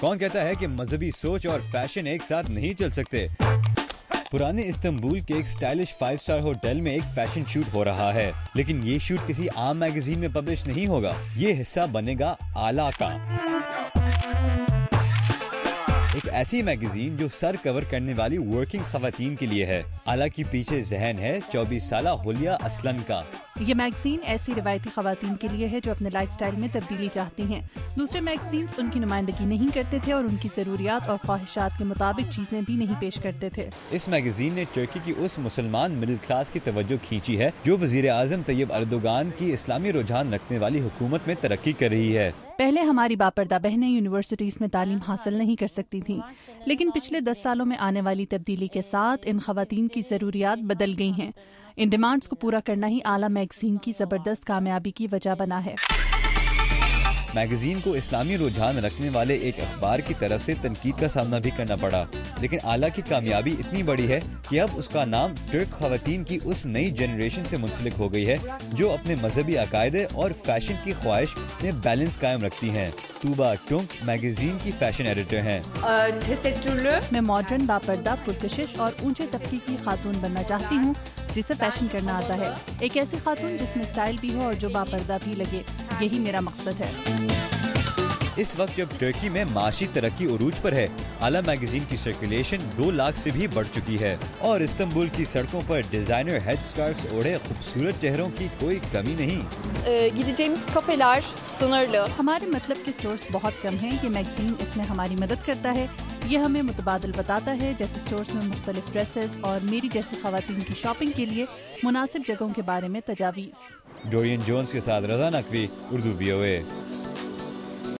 کون کہتا ہے کہ مذہبی سوچ اور فیشن ایک ساتھ نہیں چل سکتے؟ پرانے استنبول کے ایک سٹائلش 5 اسٹار ہوٹل میں ایک فیشن شوٹ ہو رہا ہے، لیکن یہ شوٹ کسی عام میگزین میں پبلش نہیں ہوگا، یہ حصہ بنے گا آلا کا، ایک ایسی میگزین جو سر کور کرنے والی ورکنگ خواتین کے لیے ہے۔ آلا کی پیچھے ذہن ہے 24 سالہ حلیہ اسلن کا۔ یہ میگزین ایسی روایتی خواتین کے لیے ہے جو اپنے لائف سٹائل میں تبدیلی چاہتی ہیں۔ دوسرے میگزینز ان کی نمائندگی نہیں کرتے تھے اور ان کی ضروریات اور خواہشات کے مطابق چیزیں بھی نہیں پیش کرتے تھے۔ اس میگزین نے ترکی کی اس مسلمان مڈل کلاس کی توجہ کھینچی ہے جو وزیر اعظم طیب اردوغان کی اسلامی رجحان رکھنے والی حکومت میں ترقی کر رہی ہے۔ پہلے ہماری باپردہ بہنیں یونیورسٹیز میں تعلیم حاصل نہیں کر سکتی تھیں، لیکن پچھلے 10 سالوں میں آنے والی تبدیلی کے ساتھ ان خواتین کی ضروریات بدل گئی ہیں۔ ان ڈیمانڈز کو پورا کرنا ہی اعلیٰ میگزین کی زبردست کامیابی کی وجہ بنا ہے۔ میگزین کو اسلامی رجحان رکھنے والے ایک اخبار کی طرف سے تنقید کا سامنا بھی کرنا پڑا، لیکن آلا کی کامیابی اتنی بڑی ہے کہ اب اس کا نام ترک خواتین کی اس نئی جنریشن سے منسلک ہو گئی ہے جو اپنے مذہبی عقائد اور فیشن کی خواہش میں بیلنس قائم رکھتی ہیں۔ توبہ ٹونک میگزین کی فیشن ایڈیٹر ہیں۔ میں ماڈرن، باپردہ، پرکشش اور اونچے طبقے کی خاتون بننا چاہتی ہوں جسے فیشن کرنا آتا ہے، ایک ایسی خاتون جس میں اسٹائل بھی ہو اور جو باپردہ بھی لگے، یہی میرا مقصد ہے۔ اس وقت جب ترکی میں معاشی ترقی عروج پر ہے، آلا میگزین کی سرکولیشن 2 لاکھ سے بھی بڑھ چکی ہے اور استنبول کی سڑکوں پر ڈیزائنر ہیڈ اسکارف اوڑھے خوبصورت چہروں کی کوئی کمی نہیں۔ ہمارے مطلب کے سٹورز بہت کم ہیں، یہ میگزین اس میں ہماری مدد کرتا ہے، یہ ہمیں متبادل بتاتا ہے، جیسے سٹورز میں مختلف ڈریسز اور میری جیسی خواتین کی شاپنگ کے لیے مناسب جگہوں کے بارے میں تجاویز۔ ڈورین جونز کے ساتھ رضا نقوی، اردو VOA۔